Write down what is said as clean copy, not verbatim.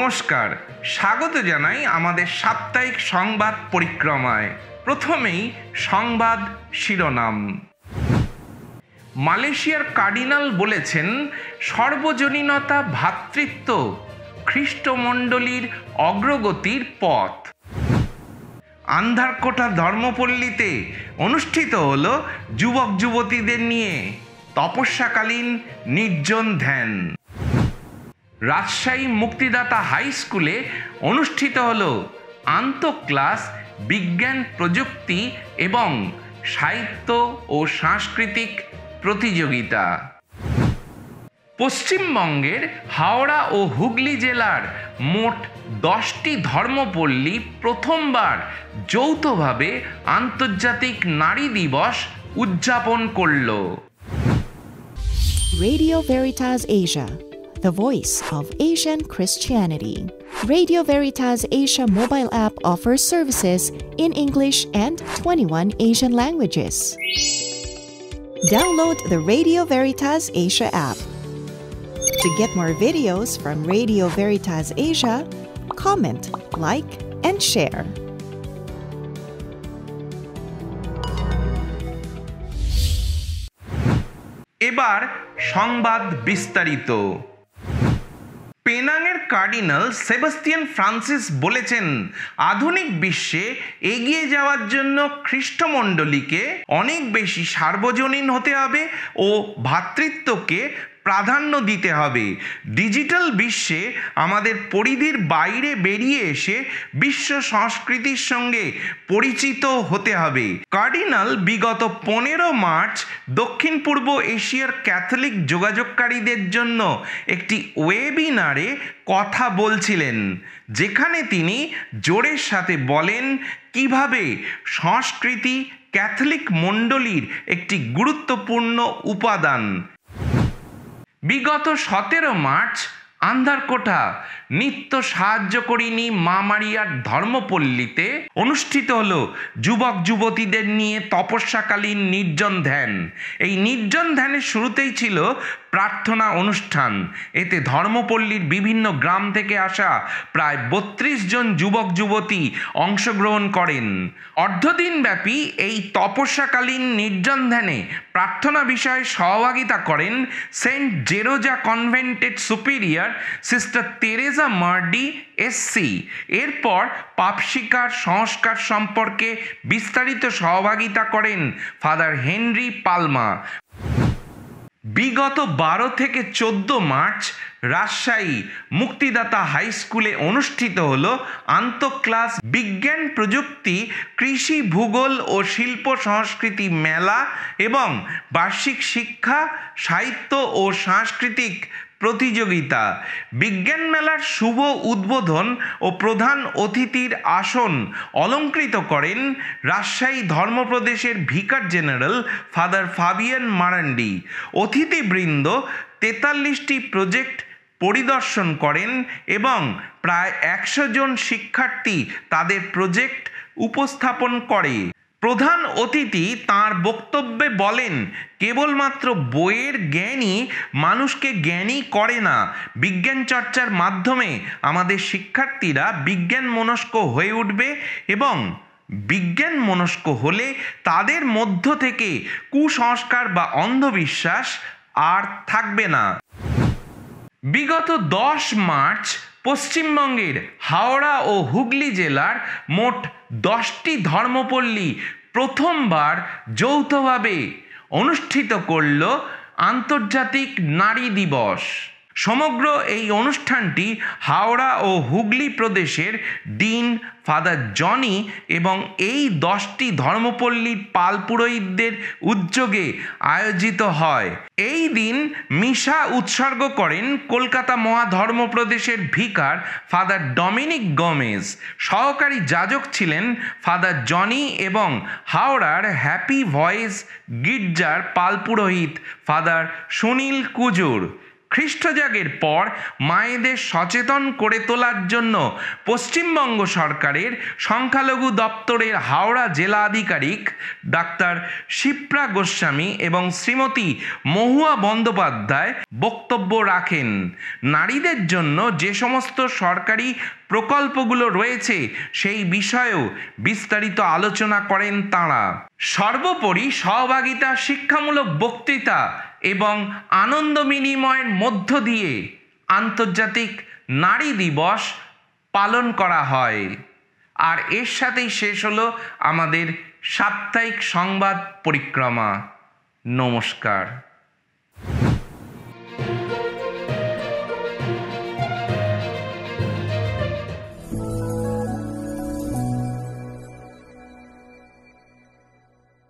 নমস্কার, স্বাগত জানাই আমাদের সাপ্তাহিক সংবাদ পরিক্রমায়। প্রথমেই সংবাদ শিরোনাম। মালয়েশিয়ার কার্ডিনাল বলেছেন, সর্বজনীনতা ভ্রাতৃত্ব খ্রিস্টমণ্ডলীর অগ্রগতির পথ। আন্ধারকোটা ধর্মপল্লীতে অনুষ্ঠিত হল যুবক যুবতীদের নিয়ে তপস্যাকালীন নির্জন ধ্যান। রাজশাহী মুক্তিদাতা হাই স্কুলে অনুষ্ঠিত হল আন্তঃক্লাস বিজ্ঞান প্রযুক্তি এবং সাহিত্য ও সাংস্কৃতিক প্রতিযোগিতা। পশ্চিমবঙ্গের হাওড়া ও হুগলি জেলার মোট 10টি ধর্মপল্লী প্রথমবার যৌথভাবে আন্তর্জাতিক নারী দিবস উদযাপন করল। Radio Veritas Asia, the voice of Asian Christianity. Radio Veritas Asia mobile app offers services in English and 21 Asian languages. Download the Radio Veritas Asia app. To get more videos from Radio Veritas Asia, comment, like, and share. এবার সংবাদ বিস্তারিত। পেনাংয়ের cardinal Sebastian Francis বলেছেন, আধুনিক বিশ্বে এগিয়ে যাওয়ার জন্য খ্রিস্টমণ্ডলীকে অনেক বেশি সার্বজনীন হতে হবে ও ভ্রাতৃত্বকে প্রাধান্য দিতে হবে। ডিজিটাল বিশ্বে আমাদের পরিধির বাইরে বেরিয়ে এসে বিশ্ব সংস্কৃতির সঙ্গে পরিচিত হতে হবে। কার্ডিনাল বিগত 15 মার্চ দক্ষিণ পূর্ব এশিয়ার ক্যাথলিক যোগাযোগকারীদের জন্য একটি ওয়েবিনারে কথা বলছিলেন, যেখানে তিনি জোরের সাথে বলেন কিভাবে সংস্কৃতি ক্যাথলিক মণ্ডলীর একটি গুরুত্বপূর্ণ উপাদান। বিগত 17 মার্চ আন্ধারকোটা নিত্য সাহায্যকরিণী মা মারিয়ার ধর্মপল্লীতে অনুষ্ঠিত হল যুবক যুবতীদের নিয়ে তপস্যাকালীন নির্জন ধ্যান। এই নির্জন ধ্যানের শুরুতেই ছিল প্রার্থনা অনুষ্ঠান। এতে ধর্মপল্লীর বিভিন্ন গ্রাম থেকে আসা প্রায় 32 জন যুবক যুবতী অংশগ্রহণ করেন। অর্ধদিনব্যাপী এই তপস্যাকালীন নির্জন ধ্যানে প্রার্থনা বিষয়ে সহভাগিতা করেন Saint জেরোজা কনভেন্টেড superior sister Teresa Mardi SC. এরপর পাপ স্বীকার সংস্কার সম্পর্কে বিস্তারিত সহভাগিতা করেন ফাদার হেনরি পালমা। বিগত 12 থেকে 14 মার্চ রাজশাহী মুক্তিদাতা হাই স্কুলে অনুষ্ঠিত হল আন্তঃক্লাস বিজ্ঞান প্রযুক্তি কৃষি ভূগোল ও শিল্প সংস্কৃতি মেলা এবং বার্ষিক শিক্ষা সাহিত্য ও সাংস্কৃতিক প্রতিযোগিতা। বিজ্ঞান মেলার শুভ উদ্বোধন ও প্রধান অতিথির আসন অলঙ্কৃত করেন রাজশাহী ধর্মপ্রদেশের vicar general father Fabian Marandi. অতিথিবৃন্দ 43টি প্রজেক্ট পরিদর্শন করেন এবং প্রায় 100 জন শিক্ষার্থী তাদের প্রজেক্ট উপস্থাপন করে। প্রধান অতিথি তাঁর বক্তব্যে বলেন, কেবলমাত্র বইয়ের জ্ঞানই মানুষকে জ্ঞানী করে না। বিজ্ঞান চর্চার মাধ্যমে আমাদের শিক্ষার্থীরা বিজ্ঞান মনস্ক হয়ে উঠবে এবং বিজ্ঞান মনস্ক হলে তাদের মধ্য থেকে কুসংস্কার বা অন্ধবিশ্বাস আর থাকবে না। বিগত 10 মার্চ পশ্চিমবঙ্গের হাওড়া ও হুগলি জেলার মোট 10টি ধর্মপল্লী প্রথমবার যৌথভাবে অনুষ্ঠিত করল আন্তর্জাতিক নারী দিবস। সমগ্র এই অনুষ্ঠানটি হাওড়া ও হুগলি প্রদেশের ডিন ফাদার জনি এবং এই 10টি ধর্মপল্লীর পাল পুরোহিতদের উদ্যোগে আয়োজিত হয়। এই দিন মিশা উৎসর্গ করেন কলকাতা মহাধর্মপ্রদেশের ভিকার ফাদার ডমিনিক গোমেজ। সহকারী যাজক ছিলেন ফাদার জনি এবং হাওড়ার হ্যাপি ভয়েস গির্জার পাল পুরোহিত ফাদার সুনীল কুজুর। খ্রিস্টজাগের পর মায়েদের সচেতন করে তোলার জন্য পশ্চিমবঙ্গ সরকারের সংখ্যালঘু দপ্তরের হাওড়া জেলা আধিকারিক ডাক্তার শিপ্রা গোস্বামী এবং শ্রীমতী মহুয়া বন্দ্যোপাধ্যায় বক্তব্য রাখেন। নারীদের জন্য যে সমস্ত সরকারি প্রকল্পগুলো রয়েছে সেই বিষয়েও বিস্তারিত আলোচনা করেন তাঁরা। সর্বোপরি সহভাগিতা, শিক্ষামূলক বক্তৃতা এবং আনন্দ বিনিময়ের মধ্য দিয়ে আন্তর্জাতিক নারী দিবস পালন করা হয়। আর এর সাথেই শেষ হলো আমাদের সাপ্তাহিক সংবাদ পরিক্রমা। নমস্কার।